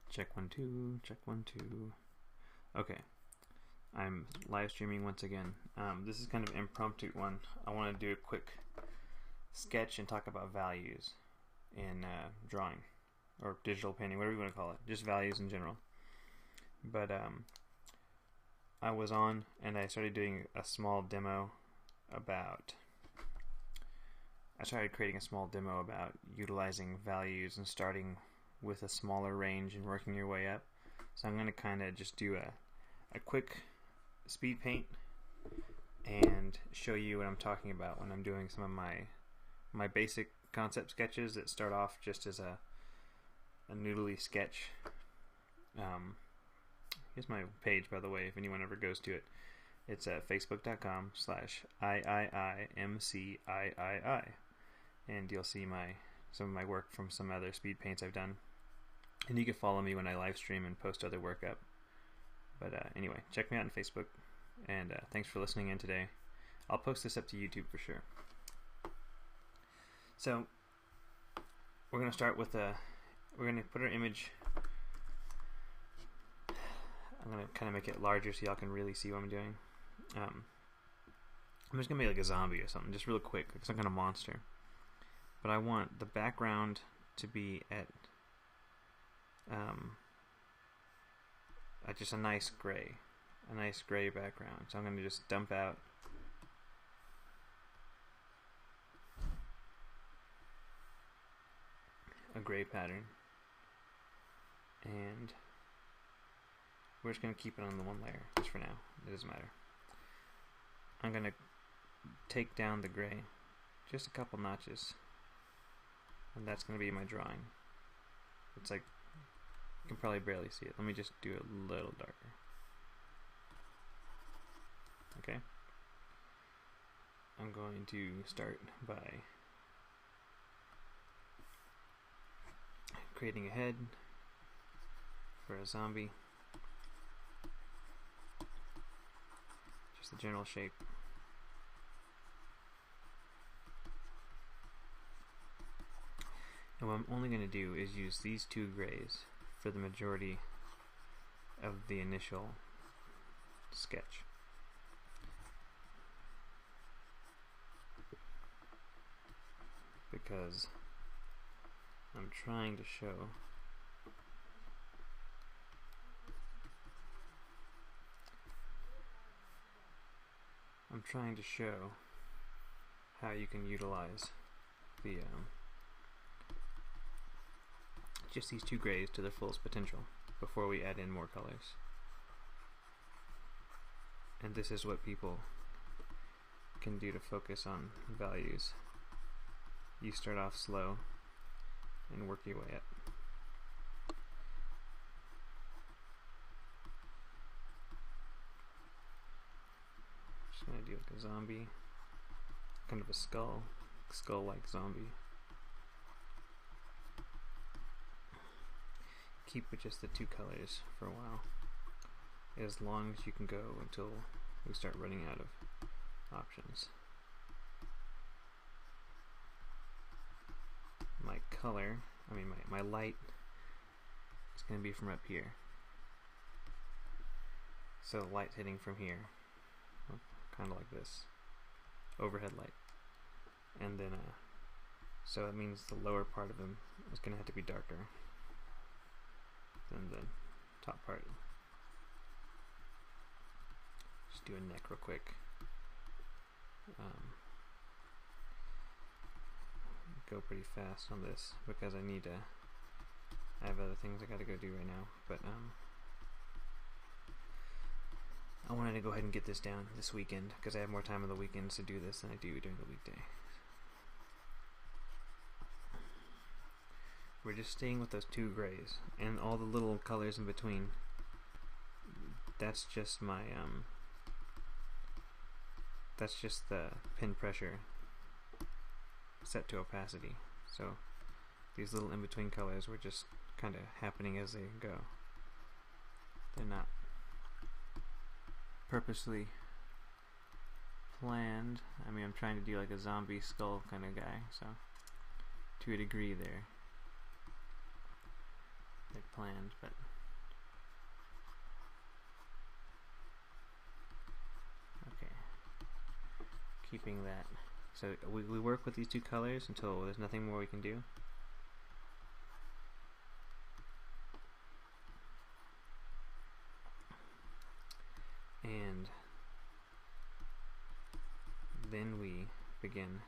Check 1 2, check 1 2. Okay, I'm live streaming once again. This is kind of an impromptu one. I want to do a quick sketch and talk about values in drawing or digital painting, whatever you want to call it, just values in general. But I was on and I started doing a small demo about. I started creating a small demo about utilizing values and starting with a smaller range and working your way up. So I'm going to kind of just do a quick speed paint and show you what I'm talking about when I'm doing some of my basic concept sketches that start off just as a noodly sketch. Here's my page, by the way, if anyone ever goes to it. It's at facebook.com/IIIMCIII, and you'll see some of my work from some other speed paints I've done. And you can follow me when I live stream and post other work up. But anyway, check me out on Facebook, and thanks for listening in today. I'll post this up to YouTube for sure. So we're going to start with we're going to put our image. I'm going to kind of make it larger so y'all can really see what I'm doing. I'm just going to make like a zombie or something, just real quick, like some kind of monster. But I want the background to be at just a nice gray background. So I'm going to just dump out a gray pattern, and we're just going to keep it on the one layer just for now. It doesn't matter. I'm going to take down the gray just a couple notches, and that's going to be my drawing. It's like, you can probably barely see it. Let me just do it a little darker. Okay. I'm going to start by creating a head for a zombie. Just the general shape. And what I'm only going to do is use these two grays for the majority of the initial sketch. Because I'm trying to show how you can utilize the just these two grays to their fullest potential before we add in more colors. And this is what people can do to focus on values. You start off slow and work your way up. Just gonna do like a zombie, kind of a skull-like zombie. Keep with just the two colors for a while, as long as you can go until we start running out of options. My color, my light is going to be from up here. So the light's hitting from here, kind of like this, overhead light. And then, so it means the lower part of them is going to have to be darker than the top part. Just do a neck real quick. Go pretty fast on this because I have other things I gotta go do right now, but I wanted to go ahead and get this down this weekend because I have more time on the weekends to do this than I do during the weekday. We're just staying with those two grays and all the little colors in between. That's just my that's just the pin pressure set to opacity. So these little in-between colors were just kind of happening as they go. They're not purposely planned. I'm trying to do like a zombie skull kind of guy, so to a degree there. planned, but okay. Keeping that. So we work with these two colors until there's nothing more we can do. And then we begin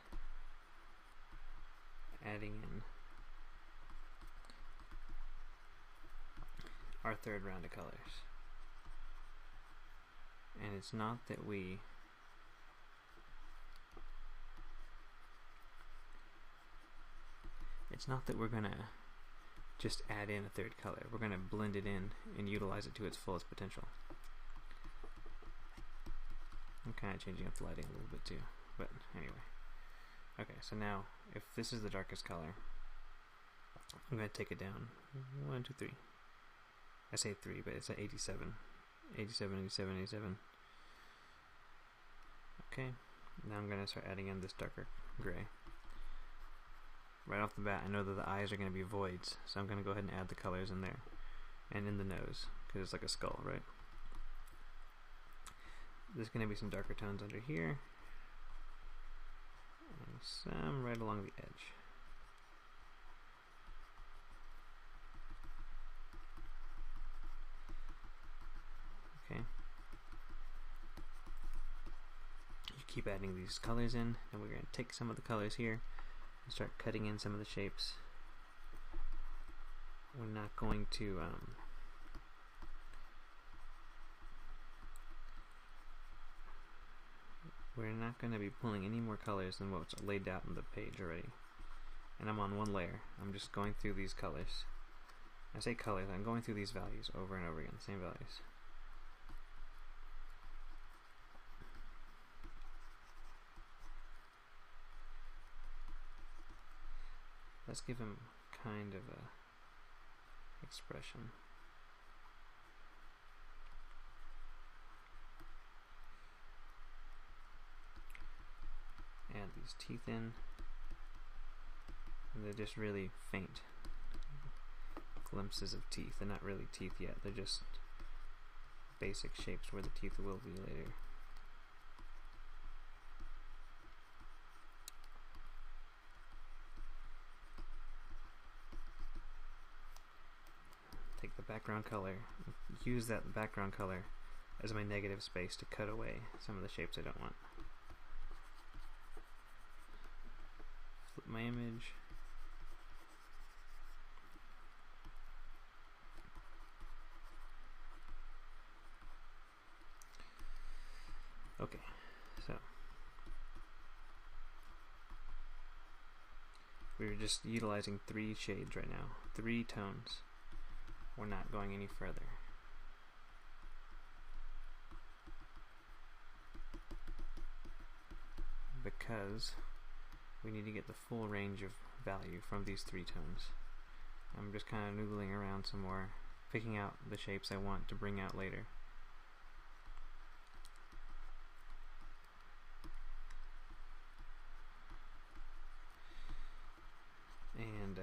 adding in our third round of colors. And it's not that we're gonna just add in a third color. We're gonna blend it in and utilize it to its fullest potential. I'm kind of changing up the lighting a little bit too, but anyway. Okay, so now if this is the darkest color, I'm going to take it down 1, 2, 3. I say 3, but it's at 87. 87, 87, 87. Okay, now I'm going to start adding in this darker gray. Right off the bat, I know that the eyes are going to be voids, so I'm going to go ahead and add the colors in there. And in the nose, because it's like a skull, right? There's going to be some darker tones under here, and some right along the edge. Okay. You keep adding these colors in, and we're going to take some of the colors here and start cutting in some of the shapes. We're not going to be pulling any more colors than what's laid out on the page already. And I'm on one layer. I'm just going through these colors. I say colors, I'm going through these values over and over again, the same values. Let's give him kind of a expression. Add these teeth in, and they're just really faint glimpses of teeth. They're not really teeth yet, they're just basic shapes where the teeth will be later. Take the background color, use that background color as my negative space to cut away some of the shapes I don't want. Flip my image. Okay, so we're just utilizing 3 shades right now, 3 tones. We're not going any further. Because we need to get the full range of value from these 3 tones. I'm just kind of noodling around some more, picking out the shapes I want to bring out later. And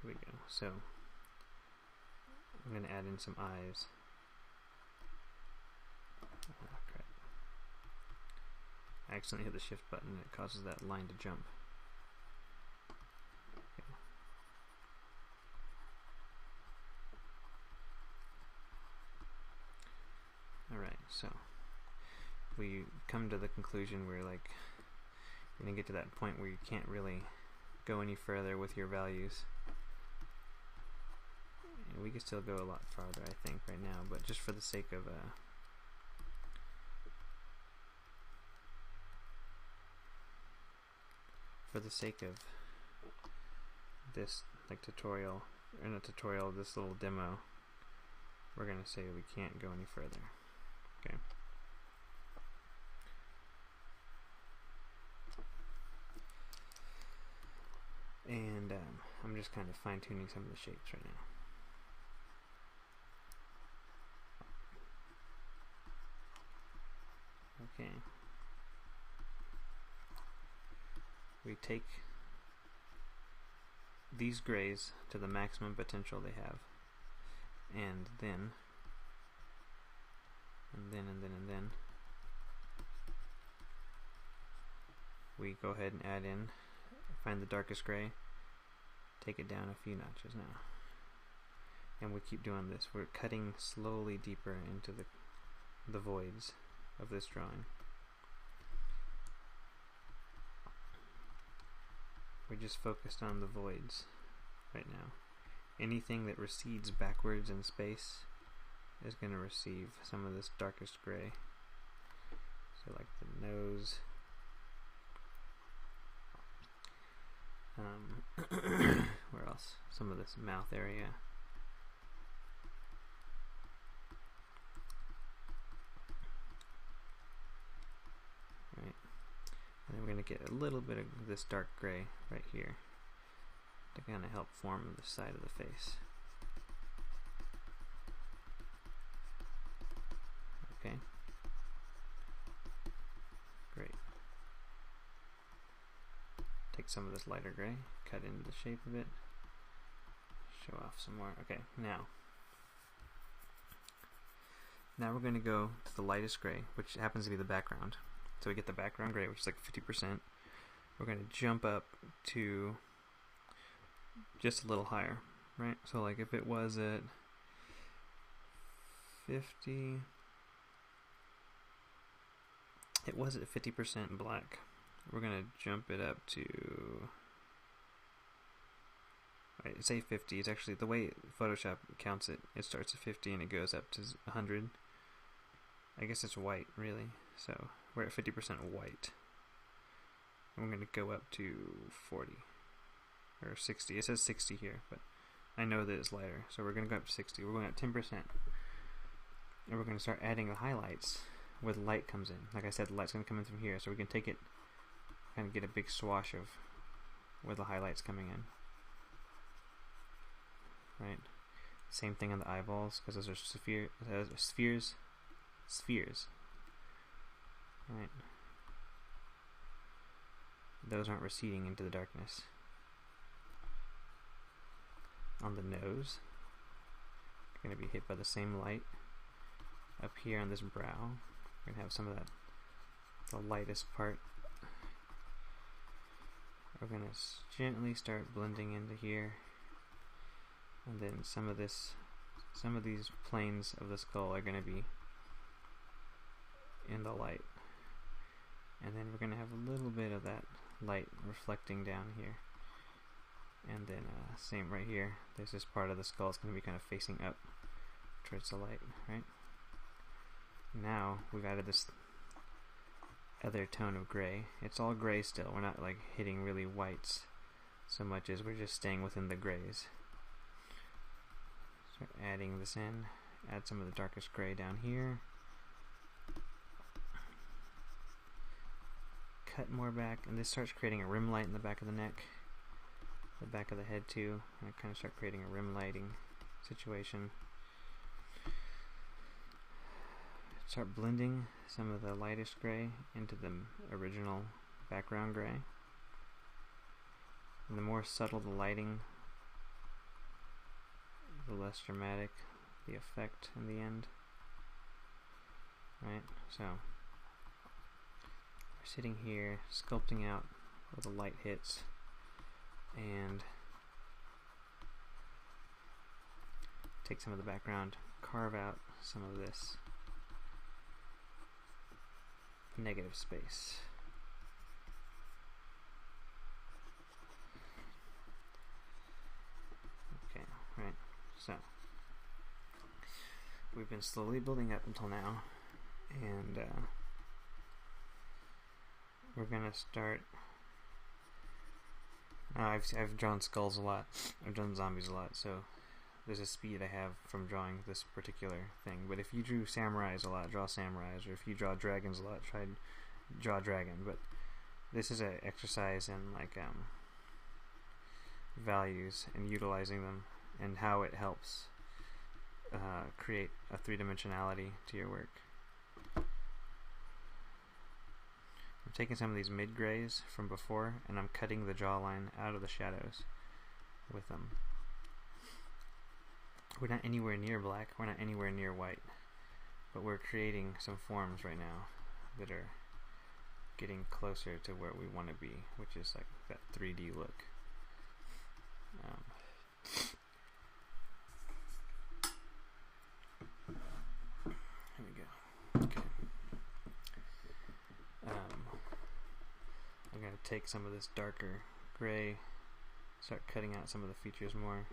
here we go. So I'm going to add in some eyes. Oh, crap. I accidentally hit the shift button and it causes that line to jump. Okay. Alright, so we come to the conclusion where like you're gonna get to that point where you can't really go any further with your values. And we can still go a lot farther, I think, right now, but just for the sake of this like tutorial, or not tutorial, this little demo, we're gonna say we can't go any further. Okay. And I'm just kind of fine-tuning some of the shapes right now. Okay. we take these grays to the maximum potential they have, and then we go ahead and add in, find the darkest gray, take it down a few notches now, and we keep doing this. We're cutting slowly deeper into the voids of this drawing. We're just focused on the voids right now. Anything that recedes backwards in space is going to receive some of this darkest gray. So like the nose, where else? Some of this mouth area. Right. And then we're going to get a little bit of this dark gray right here to kind of help form the side of the face. Okay. Great. Take some of this lighter gray, cut into the shape of it, show off some more. Okay, now we're going to go to the lightest gray, which happens to be the background. So we get the background gray, which is like 50%. We're going to jump up to just a little higher, right? So like if it was at 50, it was at 50% black. We're going to jump it up to, right, say 50. It's actually, the way Photoshop counts it, it starts at 50 and it goes up to 100. I guess it's white, really. So we're at 50% white. And we're going to go up to 40 or 60. It says 60 here, but I know that it's lighter. So we're going to go up to 60. We're going up 10%. And we're going to start adding the highlights where the light comes in. Like I said, the light's going to come in from here. So we can take it, kind of get a big swash of where the highlight's coming in. Right? Same thing on the eyeballs, because those are spheres. Right? Those aren't receding into the darkness. On the nose, you're going to be hit by the same light. Up here on this brow, we're going to have some of that, the lightest part. We're going to gently start blending into here, and then some of these planes of the skull are going to be in the light, and then we're going to have a little bit of that light reflecting down here, and then same right here. There's this part of the skull that's going to be kind of facing up towards the light, right? Now we've added this other tone of gray. It's all gray still. We're not like hitting really whites so much as we're just staying within the grays. Start adding this in. Add some of the darkest gray down here. Cut more back, and this starts creating a rim light in the back of the neck, the back of the head too, and I kind of start creating a rim lighting situation. Start blending some of the lightest gray into the original background gray. And the more subtle the lighting, the less dramatic the effect in the end. Right? So we're sitting here sculpting out where the light hits, and take some of the background, carve out some of this negative space. Okay, right. So we've been slowly building up until now, and we're gonna start. I've drawn skulls a lot. I've drawn zombies a lot, so there's a speed I have from drawing this particular thing. But if you drew samurais a lot, draw samurais, or if you draw dragons a lot, try to draw dragon. But this is an exercise in like values and utilizing them, and how it helps create a three-dimensionality to your work. I'm taking some of these mid-grays from before, and I'm cutting the jawline out of the shadows with them. We're not anywhere near black, we're not anywhere near white, but we're creating some forms right now that are getting closer to where we want to be, which is like that 3D look. Here we go. Okay. I'm going to take some of this darker gray, start cutting out some of the features more.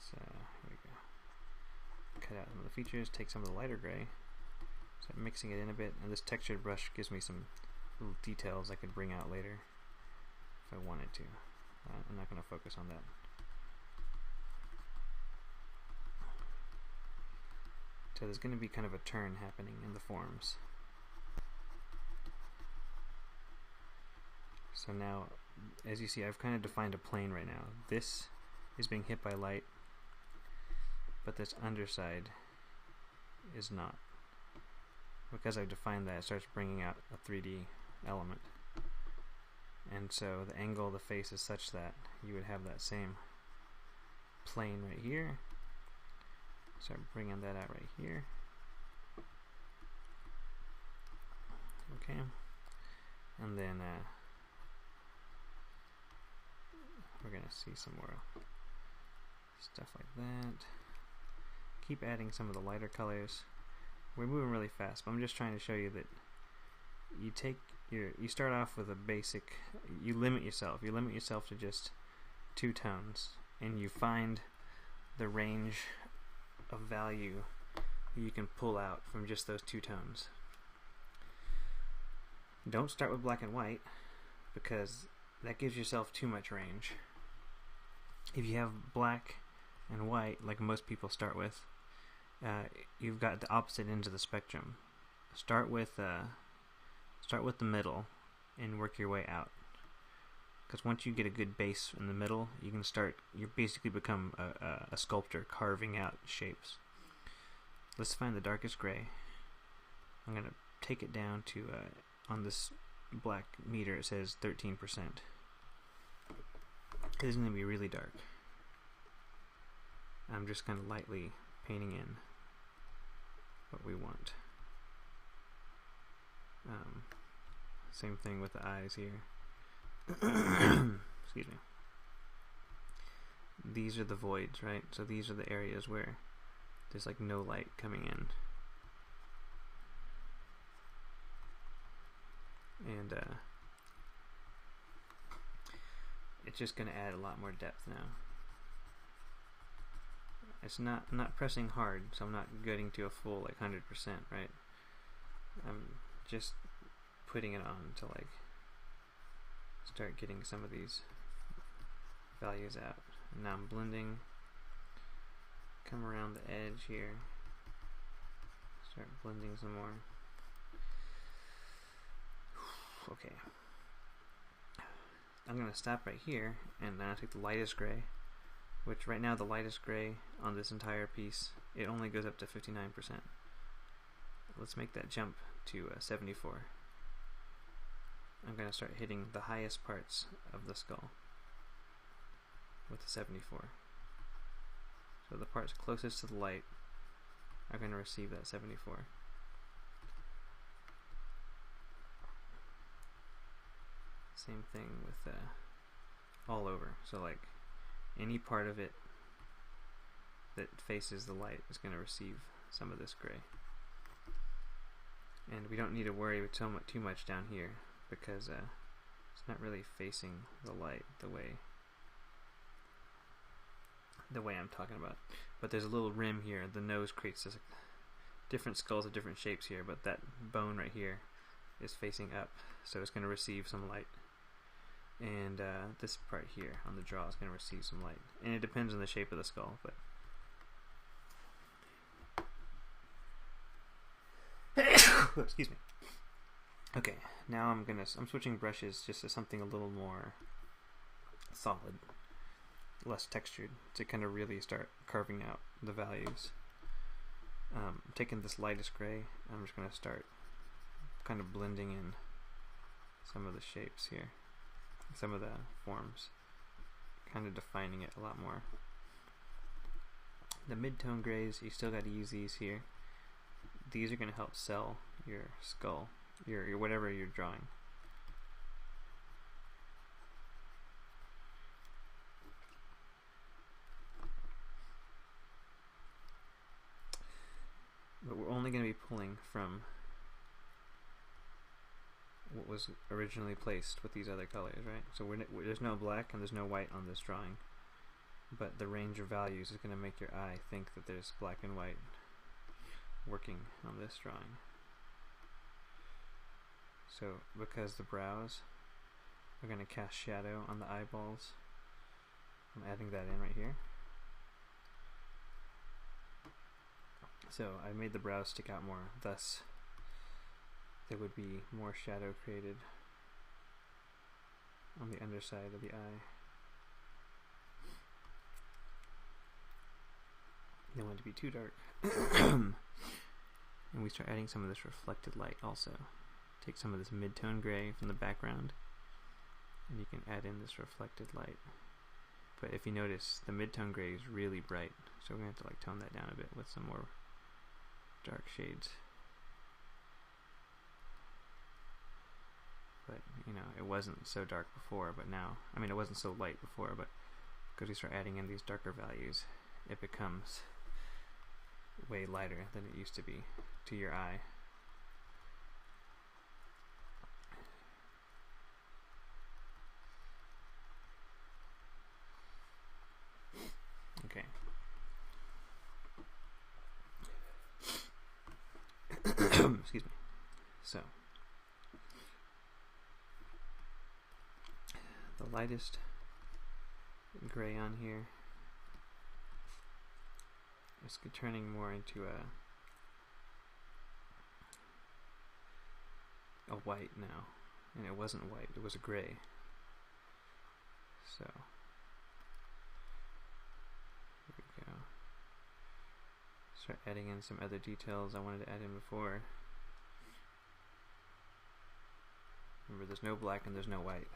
So, here we go. Cut out some of the features, take some of the lighter gray, start mixing it in a bit, and this textured brush gives me some little details I could bring out later if I wanted to. I'm not going to focus on that. So there's going to be kind of a turn happening in the forms. So now, as you see, I've kind of defined a plane right now. This is being hit by light, but this underside is not. Because I've defined that, it starts bringing out a 3D element. And so the angle of the face is such that you would have that same plane right here. Start bringing that out right here. Okay. And then we're going to see some more stuff like that. Keep adding some of the lighter colors. We're moving really fast, but I'm just trying to show you that you start off with a basic, you limit yourself to just 2 tones, and you find the range of value you can pull out from just those 2 tones. Don't start with black and white, because that gives yourself too much range. If you have black and white, like most people start with, you've got the opposite ends of the spectrum. Start with the middle and work your way out. Because once you get a good base in the middle, you basically become a sculptor carving out shapes. Let's find the darkest gray. I'm going to take it down to, on this black meter it says 13%. This is going to be really dark. I'm just kind of lightly painting in what we want. Same thing with the eyes here. Excuse me. These are the voids, right? So these are the areas where there's like no light coming in. And it's just going to add a lot more depth now. I'm not pressing hard, so I'm not getting to a full like 100%, right? I'm just putting it on to like start getting some of these values out. And now I'm blending, come around the edge here, start blending some more. Okay, I'm going to stop right here, and then I'll take the lightest gray, which right now the lightest gray on this entire piece, it only goes up to 59%. Let's make that jump to 74. I'm going to start hitting the highest parts of the skull with the 74. So the parts closest to the light are going to receive that 74. Same thing with all over. So like any part of it that faces the light is going to receive some of this gray. And we don't need to worry too much down here, because it's not really facing the light the way I'm talking about. But there's a little rim here. The nose creates this different skulls of different shapes here, but that bone right here is facing up, so it's going to receive some light. And this part here on the jaw is going to receive some light. And it depends on the shape of the skull, but excuse me. Okay, now I'm switching brushes just to something a little more solid, less textured, to kind of really start carving out the values. Taking this lightest gray, I'm just going to start kind of blending in some of the shapes here, some of the forms, kind of defining it a lot more. The mid-tone grays, you still got to use these here. These are going to help sell your skull, your whatever you're drawing. But we're only going to be pulling from what was originally placed with these other colors, right? So there's no black and there's no white on this drawing, but the range of values is going to make your eye think that there's black and white working on this drawing. So because the brows are going to cast shadow on the eyeballs, I'm adding that in right here. So I made the brows stick out more, thus there would be more shadow created on the underside of the eye. They want it to be too dark. And we start adding some of this reflected light also. Take some of this mid-tone gray from the background and you can add in this reflected light. But if you notice, the mid-tone gray is really bright, so we're going to have to like tone that down a bit with some more dark shades. But you know, it wasn't so dark before, but now, I mean, it wasn't so light before, but because we start adding in these darker values, it becomes way lighter than it used to be to your eye. Okay. Excuse me. So, the lightest gray on here is turning more into a white now, and it wasn't white, it was a gray. So here we go. Start adding in some other details I wanted to add in before. Remember, there's no black and there's no white.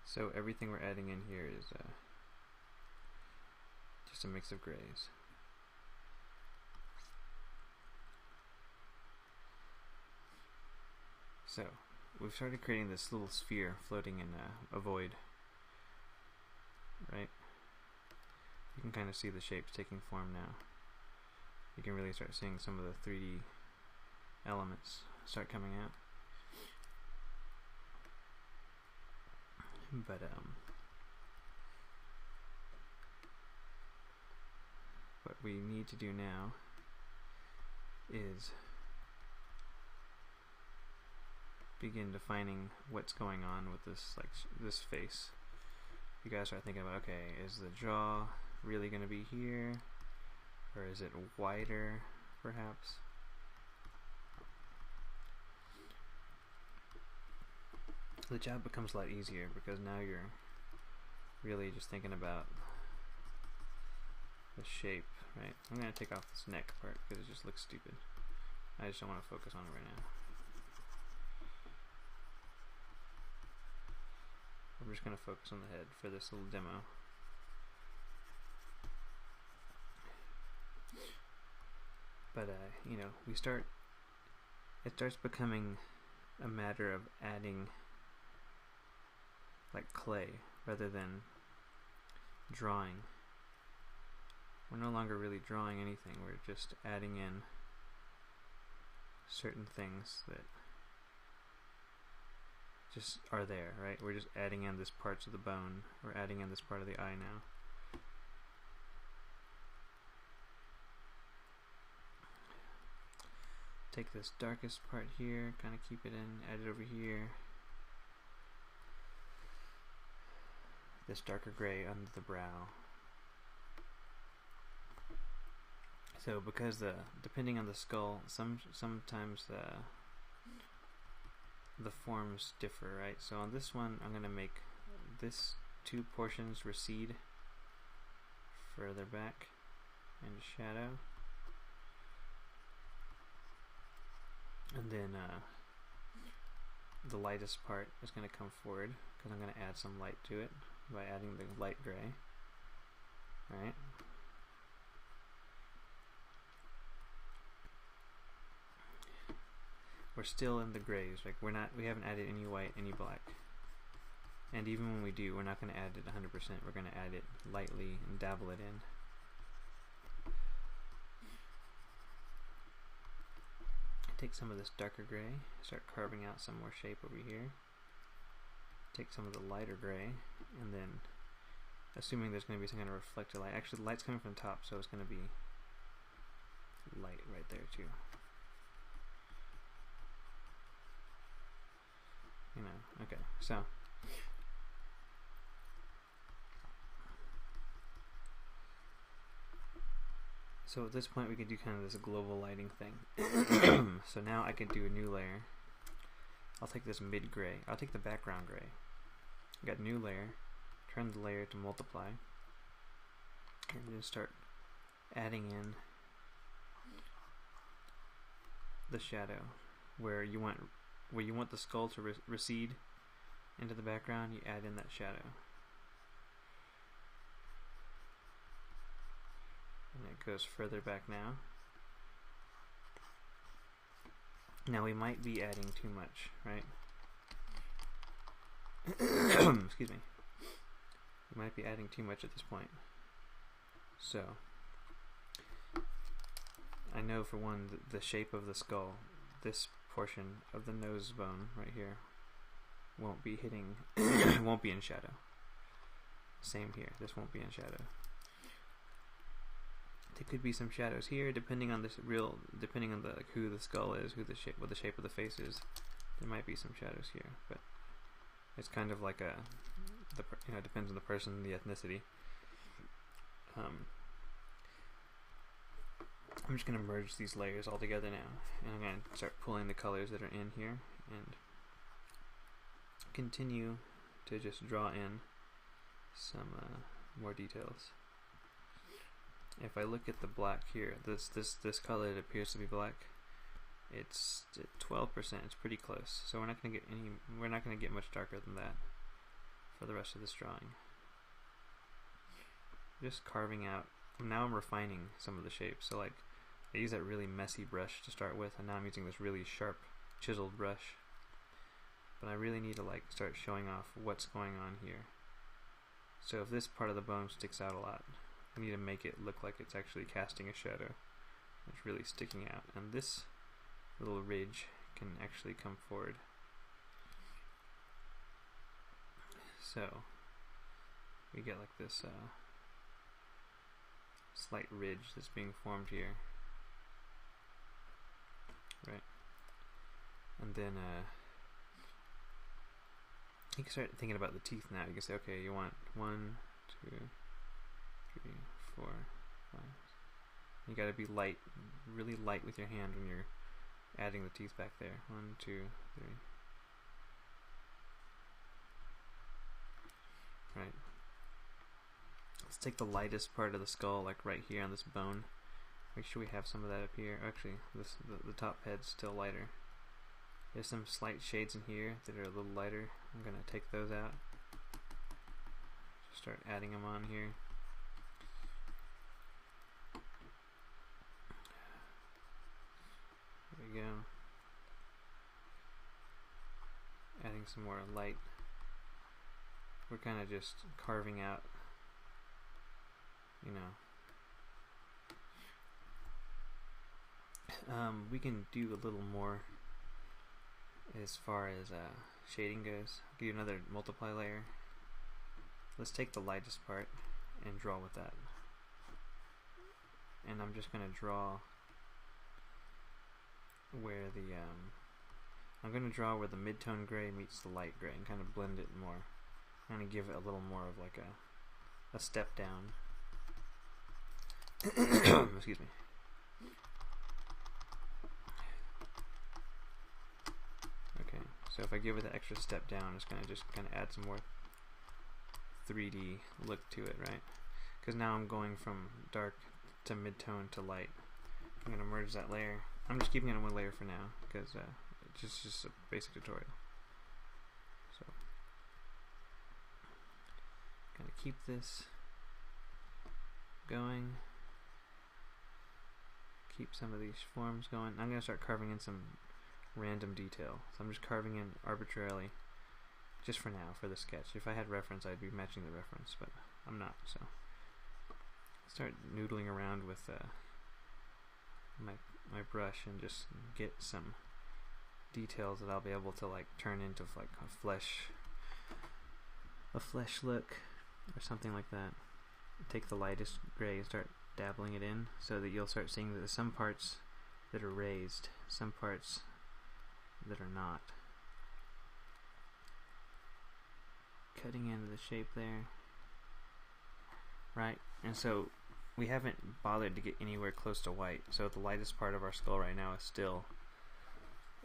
So everything we're adding in here is just a mix of grays. So we've started creating this little sphere floating in a void, right? You can kind of see the shapes taking form now. You can really start seeing some of the 3D elements start coming out. But what we need to do now is begin defining what's going on with this, like this face. You guys are thinking about, okay, is the jaw really going to be here, or is it wider, perhaps? The job becomes a lot easier because now you're really just thinking about the shape, right? I'm going to take off this neck part because it just looks stupid. I just don't want to focus on it right now. I'm just going to focus on the head for this little demo. But, you know, it starts becoming a matter of adding like clay rather than drawing. We're no longer really drawing anything, we're just adding in certain things that just are there, right? We're just adding in this parts of the bone, we're adding in this part of the eye now. Take this darkest part here, kind of keep it in, add it over here. This darker gray under the brow. So because depending on the skull, sometimes the forms differ, right? So on this one, I'm going to make this two portions recede further back into shadow. And then the lightest part is going to come forward because I'm going to add some light to it by adding the light gray. Right? We're still in the grays. Like we haven't added any white, any black. And even when we do, we're not going to add it 100%. We're going to add it lightly and dabble it in. Take some of this darker gray, start carving out some more shape over here. Take some of the lighter gray, and then, assuming there's going to be some kind of reflected light. Actually, the light's coming from the top, so it's going to be light right there too. You know, okay, so at this point we can do kind of this global lighting thing. So now I can do a new layer. I'll take this mid gray. I'll take the background gray. Got new layer. Turn the layer to multiply, and then start adding in the shadow where you want the skull to recede into the background. You add in that shadow. And it goes further back now. Now we might be adding too much, right? Excuse me. We might be adding too much at this point. So, I know for one the shape of the skull, this portion of the nose bone right here won't be hitting, won't be in shadow. Same here, this won't be in shadow. There could be some shadows here, depending on depending on who the skull is, what the shape of the face is. There might be some shadows here, but it's kind of like it depends on the person, the ethnicity. I'm just going to merge these layers all together now, and I'm going to start pulling the colors that are in here, and continue to just draw in some more details. If I look at the black here, this color that appears to be black, it's at 12%. It's pretty close. So we're not going to get much darker than that for the rest of this drawing. Just carving out. Now I'm refining some of the shapes. So like I use that really messy brush to start with, and now I'm using this really sharp chiseled brush. But I really need to start showing off what's going on here. So if this part of the bone sticks out a lot, I need to make it look like it's actually casting a shadow. It's really sticking out, and this little ridge can actually come forward. So we get like this slight ridge that's being formed here, right? And then you can start thinking about the teeth now. You can say, okay, you want 1, 2, 3, 4, 5. You gotta be light, really light with your hand when you're adding the teeth back there. 1, 2, 3. Right. Let's take the lightest part of the skull, like right here on this bone. Make sure we have some of that up here. Actually, the top head's still lighter. There's some slight shades in here that are a little lighter. I'm gonna take those out. Just start adding them on here. There we go. Adding some more light. We're kind of just carving out, you know. We can do a little more as far as shading goes. I'll give you another multiply layer. Let's take the lightest part and draw with that. And I'm just going to draw where the I'm going to draw where the mid-tone gray meets the light gray and kind of blend it more. I'm going to give it a little more of like a step down. Excuse me. Okay, So if I give it the extra step down, it's going to just kind of add some more 3D look to it, right? Because now I'm going from dark to mid-tone to light. I'm going to merge that layer. I'm just keeping it in one layer for now because it's just a basic tutorial. So, going to keep this going. Keep some of these forms going. I'm going to start carving in some random detail. So I'm just carving in arbitrarily, just for now, for the sketch. If I had reference, I'd be matching the reference, but I'm not. So start noodling around with my brush and just get some details that I'll be able to like turn into like a flesh look or something like that. Take the lightest gray and start dabbling it in so that you'll start seeing that there's some parts that are raised, some parts that are not. Cutting into the shape there, right? And so we haven't bothered to get anywhere close to white. So the lightest part of our skull right now is still,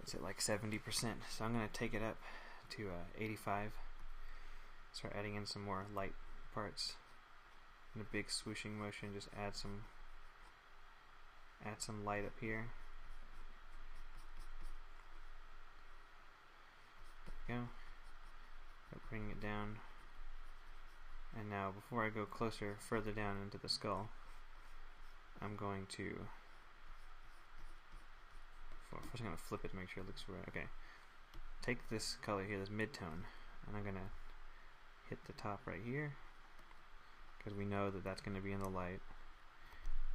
it's at like 70%. So I'm going to take it up to 85. Start adding in some more light parts. In a big swooshing motion, just add some light up here. There we go. Bringing it down. And now, before I go further down into the skull, I'm going to first I'm going to flip it to make sure it looks right. Okay. Take this color here, this mid-tone, and I'm going to hit the top right here, because we know that that's going to be in the light.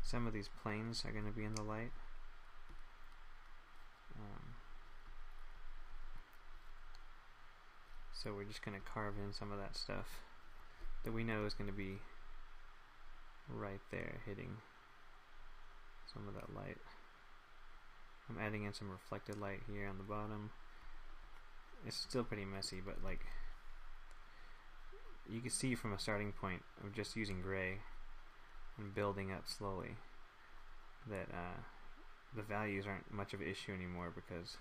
Some of these planes are going to be in the light. So we're just going to carve in some of that stuff that we know is going to be right there, hitting some of that light. I'm adding in some reflected light here on the bottom. It's still pretty messy, but like you can see from a starting point of just using gray and building up slowly that the values aren't much of an issue anymore, because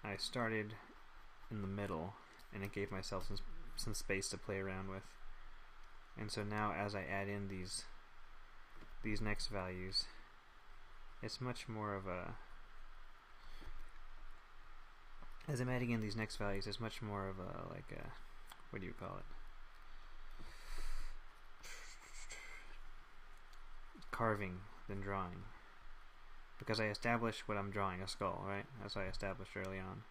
I started in the middle and it gave myself some space to play around with. And so now as I add in these next values, it's much more of a, as I'm adding in these next values, it's much more of a, like a, what do you call it? Carving than drawing. Because I established what I'm drawing, a skull, right? That's what I established early on.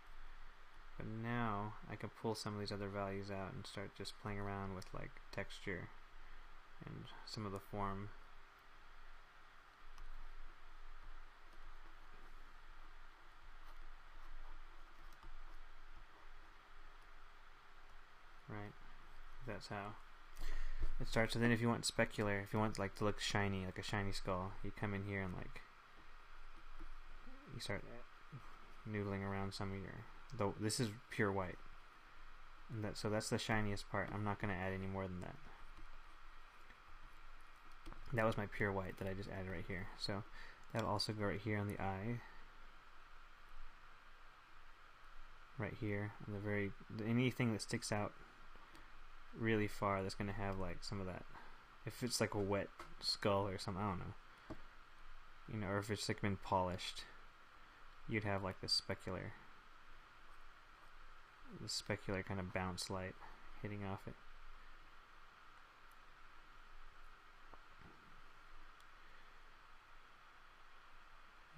But now I can pull some of these other values out and start just playing around with like texture and some of the form. Right? That's how it starts. And then if you want specular, if you want like to look shiny, like a shiny skull, you come in here and like you start noodling around some of your, though this is pure white, and so that's the shiniest part. I'm not going to add any more than that. That was my pure white that I just added right here. So that'll also go right here on the eye, right here on the very, anything that sticks out really far that's going to have like some of that. If it's like a wet skull or something, I don't know, you know, or if it's like been polished, you'd have like this specular kind of bounce light hitting off it.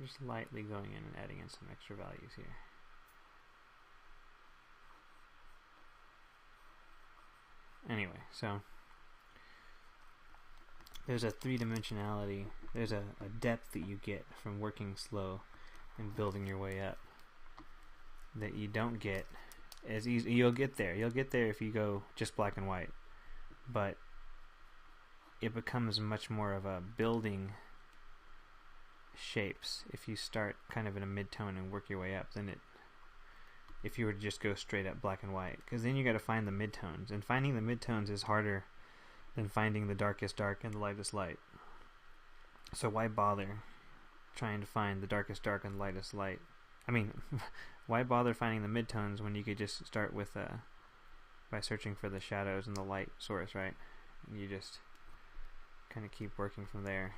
Just lightly going in and adding in some extra values here. Anyway, so there's a three-dimensionality, there's a depth that you get from working slow and building your way up that you don't get as easy. You'll get there if you go just black and white, but it becomes much more of a building shapes if you start kind of in a mid-tone and work your way up than it if you were to just go straight up black and white, because then you got to find the midtones, and finding the midtones is harder than finding the darkest dark and the lightest light. So why bother trying to find the darkest dark and lightest light? I mean, Why bother finding the midtones when you could just start with by searching for the shadows and the light source, right? And you just kind of keep working from there.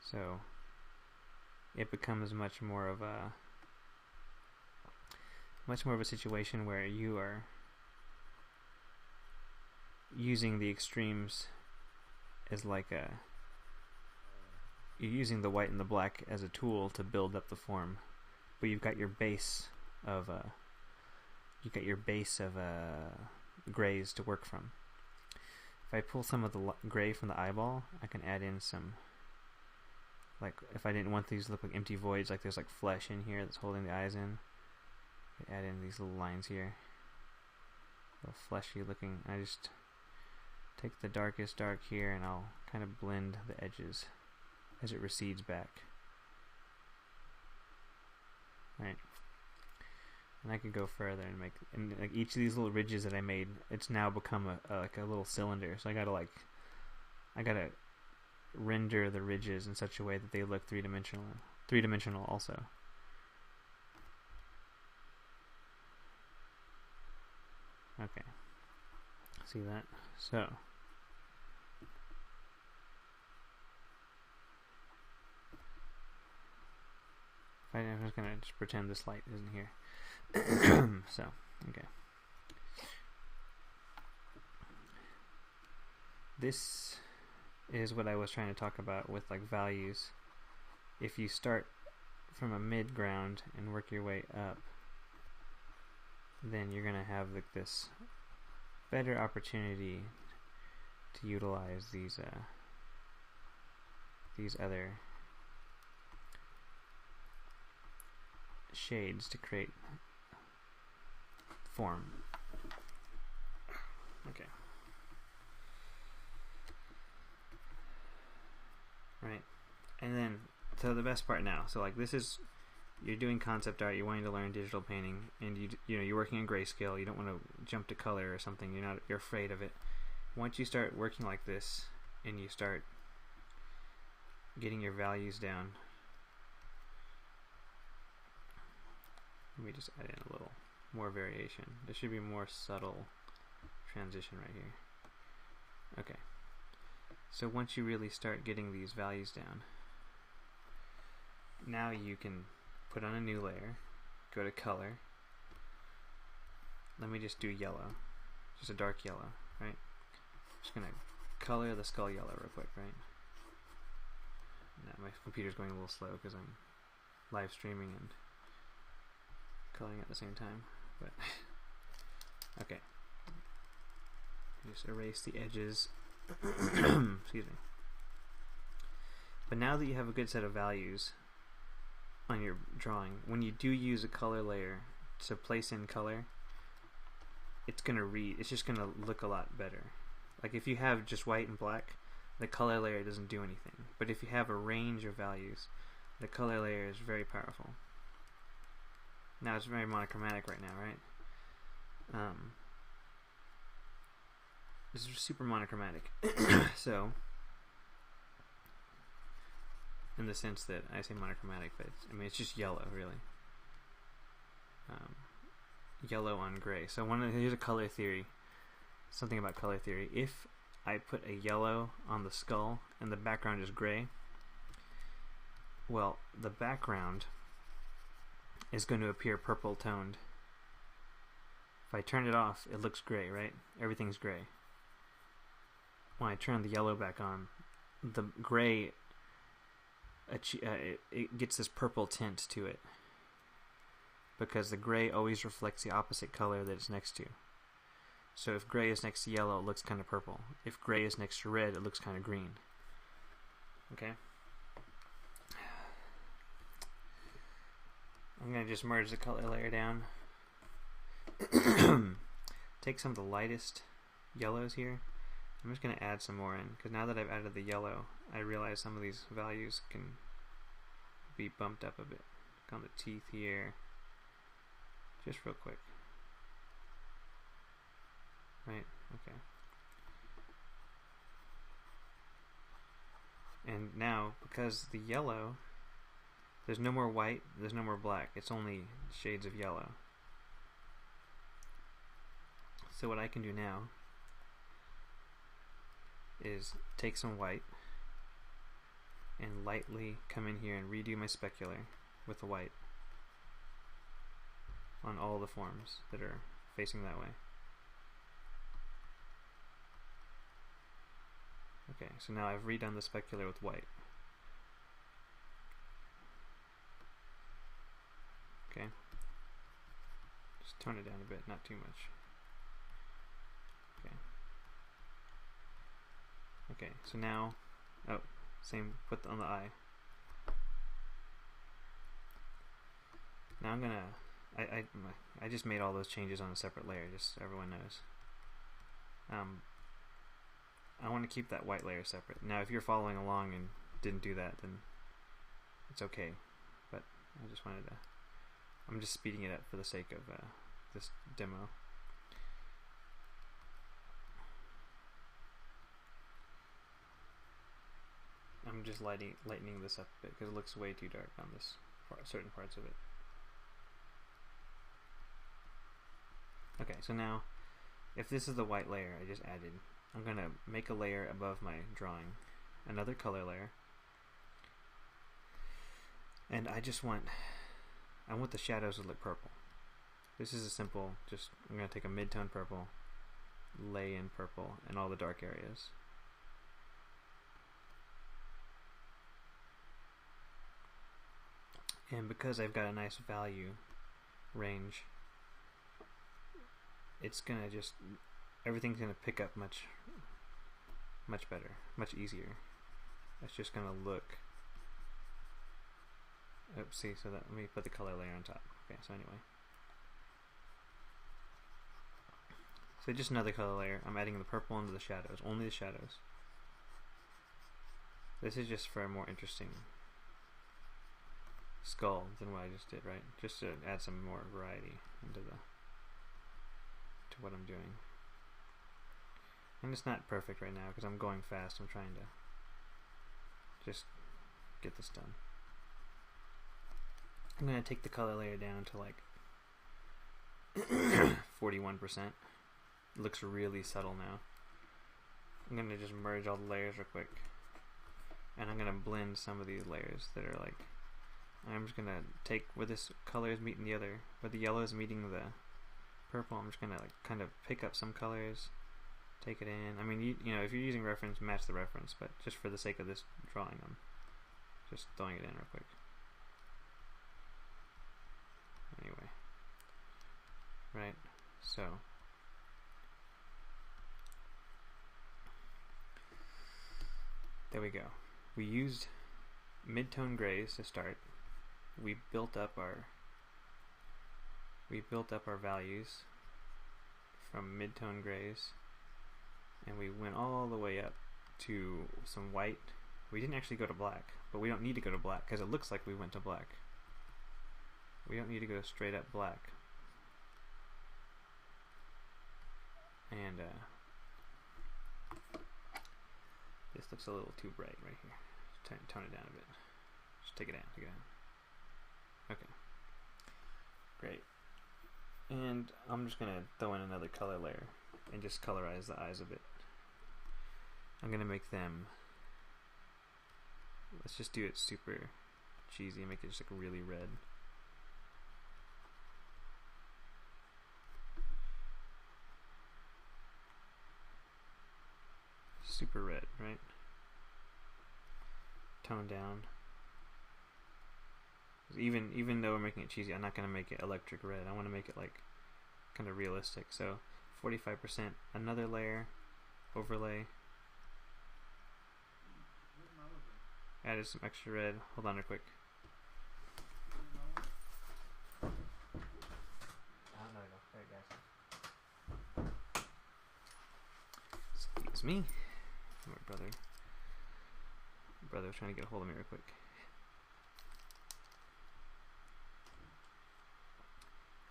So it becomes much more of a situation where you are using the extremes as like you're using the white and the black as a tool to build up the form, but you've got your base of grays to work from. If I pull some of the gray from the eyeball, I can add in some, like if I didn't want these to look like empty voids, like there's like flesh in here that's holding the eyes in, I add in these little lines here, little fleshy looking. I just take the darkest dark here and I'll kind of blend the edges as it recedes back. Right. And I could go further and make, and like each of these little ridges that I made, it's now become like a little cylinder. So I gotta render the ridges in such a way that they look three-dimensional also. Okay. See that? So I'm just gonna pretend this light isn't here. So, okay. This is what I was trying to talk about with like values. If you start from a mid ground and work your way up, then you're gonna have like this better opportunity to utilize these other shades to create form. Okay. Right. And then, so the best part now, so like this is, you're doing concept art, you're wanting to learn digital painting, and you're working in grayscale, you don't want to jump to color or something, you're afraid of it. Once you start working like this, and you start getting your values down, let me just add in a little more variation. There should be more subtle transition right here. Okay. So once you really start getting these values down, now you can put on a new layer, go to color. Let me just do yellow, just a dark yellow, right? I'm just gonna color the skull yellow real quick, right? Now my computer's going a little slow because I'm live streaming and coloring at the same time, but okay. Just erase the edges. Excuse me. But now that you have a good set of values on your drawing, when you do use a color layer to place in color, it's just gonna look a lot better. Like if you have just white and black, the color layer doesn't do anything. But if you have a range of values, the color layer is very powerful. Now it's very monochromatic right now, right? This is super monochromatic. So, in the sense that I say monochromatic, but it's just yellow, really. Yellow on gray. So here's a color theory. Something about color theory. If I put a yellow on the skull and the background is gray, well, the background is going to appear purple toned. If I turn it off, it looks gray, right? Everything's gray. When I turn the yellow back on, the gray it gets this purple tint to it, because the gray always reflects the opposite color that it's next to. So if gray is next to yellow, it looks kind of purple. If gray is next to red, it looks kind of green. Okay? I'm going to just merge the color layer down. Take some of the lightest yellows here. I'm just going to add some more in, because now that I've added the yellow, I realize some of these values can be bumped up a bit. Look on the teeth here. Just real quick. Right? Okay. And now, because the yellow, there's no more white, there's no more black, it's only shades of yellow. So what I can do now is take some white and lightly come in here and redo my specular with the white on all the forms that are facing that way. Okay, so now I've redone the specular with white. Okay, just tone it down a bit, not too much. Okay. Okay, so now, oh, same put on the eye. Now I'm gonna, I just made all those changes on a separate layer, just so everyone knows. I want to keep that white layer separate. Now if you're following along and didn't do that, then it's okay. But I just wanted to, I'm just speeding it up for the sake of this demo. I'm just lightening this up a bit because it looks way too dark on this certain parts of it. Okay, so now if this is the white layer I just added, I'm going to make a layer above my drawing, another color layer, and I want the shadows to look purple. This is a simple, I'm going to take a mid-tone purple, lay in purple in all the dark areas. And because I've got a nice value range, it's gonna everything's gonna pick up much better, much easier. It's just gonna look, oops, see, so that, let me put the color layer on top. Okay, so anyway. So just another color layer. I'm adding the purple into the shadows, only the shadows. This is just for a more interesting skull than what I just did, right? Just to add some more variety into to what I'm doing. And it's not perfect right now because I'm going fast. I'm trying to just get this done. I'm going to take the color layer down to like 41%. It looks really subtle now. I'm going to just merge all the layers real quick. And I'm going to blend some of these layers that are like, I'm just going to take where this color is meeting the other, where the yellow is meeting the purple. I'm just going to like kind of pick up some colors, take it in. I mean, you know, if you're using reference, match the reference, but just for the sake of this drawing, I'm just throwing it in real quick. Anyway, right, so there we go. We used mid-tone grays to start. We built up our values from mid-tone grays, and we went all the way up to some white. We didn't actually go to black, but we don't need to go to black because it looks like we went to black. We don't need to go straight up black. And this looks a little too bright right here. Just tone it down a bit. Just take it down, take it down. Okay. Great. And I'm just going to throw in another color layer and just colorize the eyes a bit. I'm going to make them, let's just do it super cheesy and make it just like really red. Super red, right? Tone down. Even though we're making it cheesy, I'm not going to make it electric red. I want to make it like kind of realistic. So 45%, another layer, overlay. Added some extra red. Hold on real quick. Excuse me. My brother was trying to get a hold of me real quick.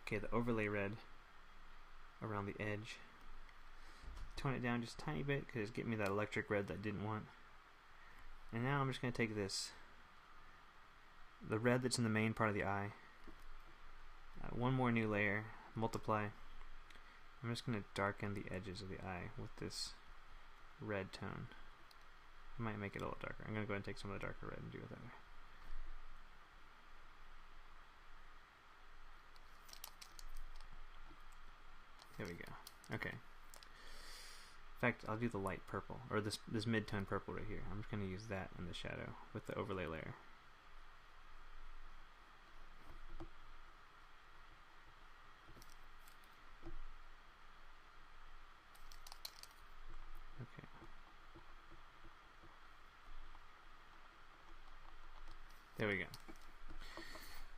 Okay, the overlay red around the edge. Tone it down just a tiny bit because it's getting me that electric red that I didn't want. And now I'm just going to take this, the red that's in the main part of the eye, one more new layer, multiply. I'm just going to darken the edges of the eye with this red tone. I might make it a little darker. I'm going to go ahead and take some of the darker red and do it that way. There we go. Okay. In fact, I'll do the light purple, or this mid-tone purple right here. I'm just going to use that in the shadow with the overlay layer. Okay. There we go.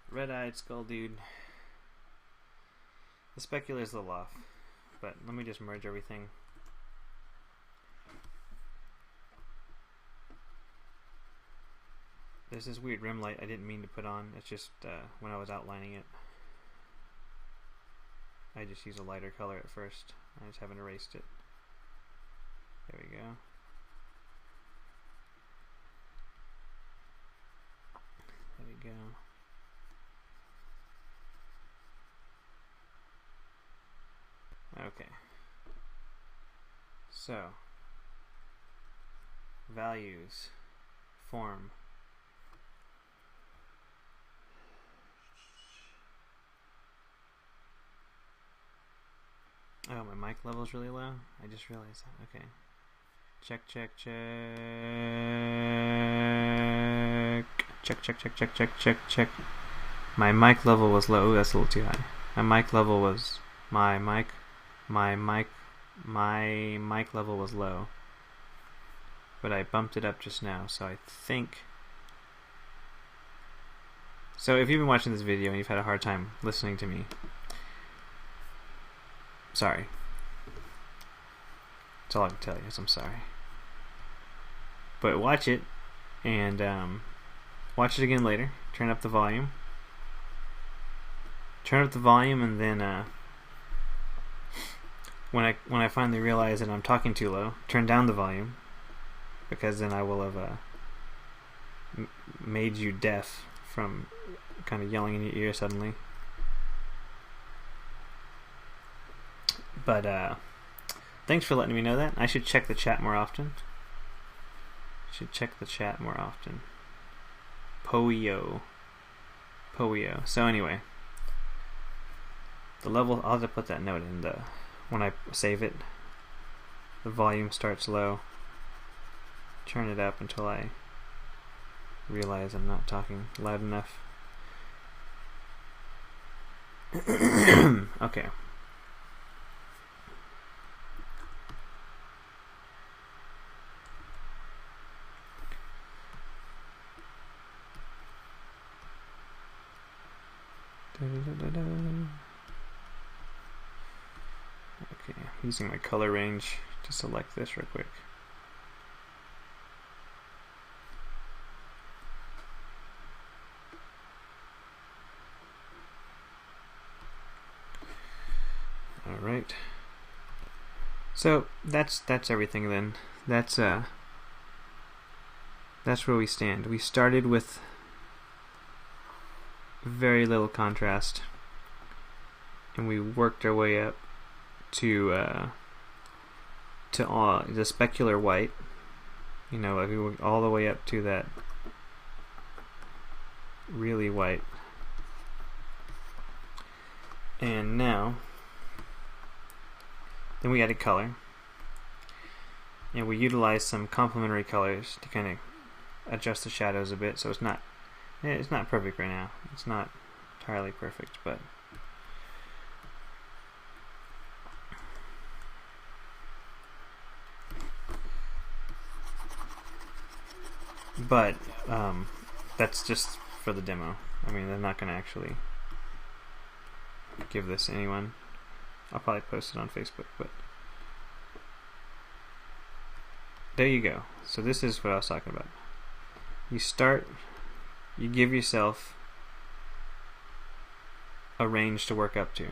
Red-eyed skull dude. The specular is a little off, but let me just merge everything. There's this weird rim light I didn't mean to put on. It's just when I was outlining it, I just used a lighter color at first. I just haven't erased it. There we go. There we go. Okay. So, values, form. Oh, my mic level is really low? I just realized that. Okay. Check, check, check. Check, check, check, check, check, check, check. My mic level was low. Ooh, that's a little too high. My mic level was... My mic level was low. But I bumped it up just now, so I think... So if you've been watching this video and you've had a hard time listening to me, sorry. That's all I can tell you is I'm sorry. But watch it, and watch it again later. Turn up the volume. Turn up the volume, and then when I finally realize that I'm talking too low, turn down the volume, because then I will have made you deaf from kind of yelling in your ear suddenly. But thanks for letting me know that. I should check the chat more often. Poyo. So anyway, the level, I'll have to put that note in when I save it. The volume starts low. Turn it up until I realize I'm not talking loud enough. Okay. Okay, I'm using my color range to select this real quick. Alright. So that's everything then. That's where we stand. We started with very little contrast, and we worked our way up to the specular white. You know, like we worked all the way up to that really white, and now then we added color, and we utilized some complementary colors to kind of adjust the shadows a bit, so it's not perfect right now. It's not entirely perfect, but that's just for the demo. I mean, they're not going to actually give this to anyone. I'll probably post it on Facebook, but there you go. So this is what I was talking about. You give yourself a range to work up to.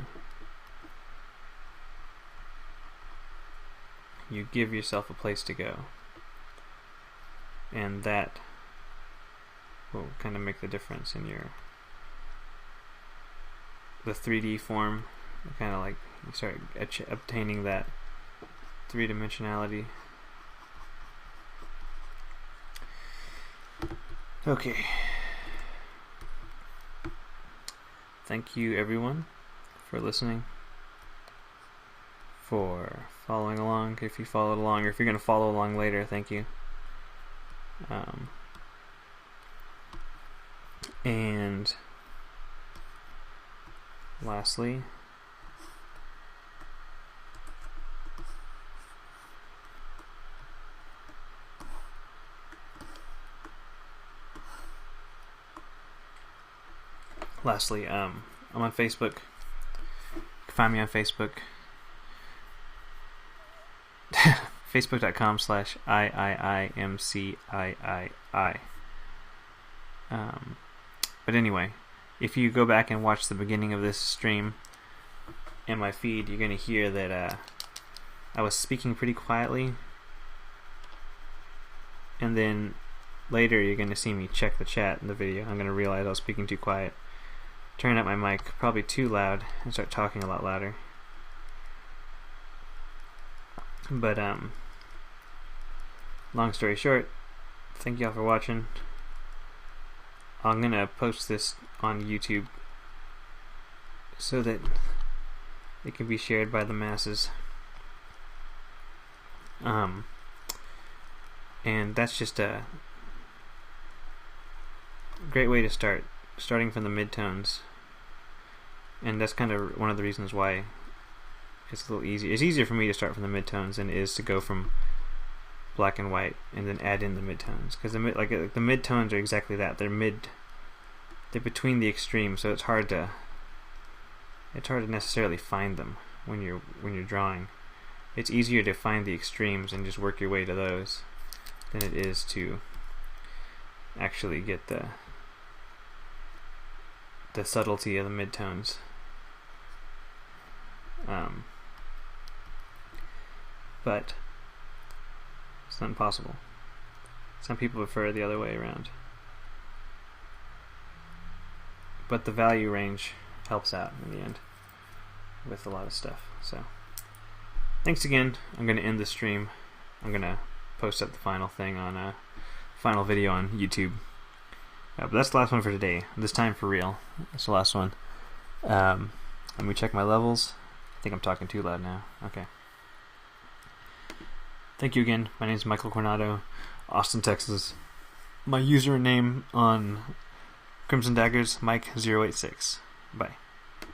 You give yourself a place to go. and that will kind of make the difference in the 3D form. Kind of like you start obtaining that three-dimensionality. Okay. Thank you everyone for listening, for following along. If you followed along, or if you're going to follow along later, thank you. And lastly, I'm on Facebook. You can find me on Facebook. Facebook.com/IIIMCIII. But anyway, if you go back and watch the beginning of this stream in my feed, you're going to hear that I was speaking pretty quietly, and then later you're going to see me check the chat in the video. I'm going to realize I was speaking too quiet, turn up my mic probably too loud, and start talking a lot louder. But long story short, thank y'all for watching. I'm gonna post this on YouTube so that it can be shared by the masses. And that's just a great way to start, starting from the midtones. And that's kind of one of the reasons why it's a little easier. It's easier for me to start from the midtones than it is to go from black and white and then add in the midtones, because the midtones are exactly that. They're between the extremes, so it's hard to necessarily find them when you're drawing. It's easier to find the extremes and just work your way to those than it is to actually get the subtlety of the midtones. But it's not impossible. Some people prefer the other way around. But the value range helps out in the end with a lot of stuff. So thanks again. I'm going to end the stream. I'm going to post up the final thing on a final video on YouTube. But that's the last one for today. This time for real. That's the last one. Let me check my levels. I think I'm talking too loud now. Okay. Thank you again. My name is Michael Coronado, Austin, Texas. My username on Crimson Daggers, Mike086. Bye.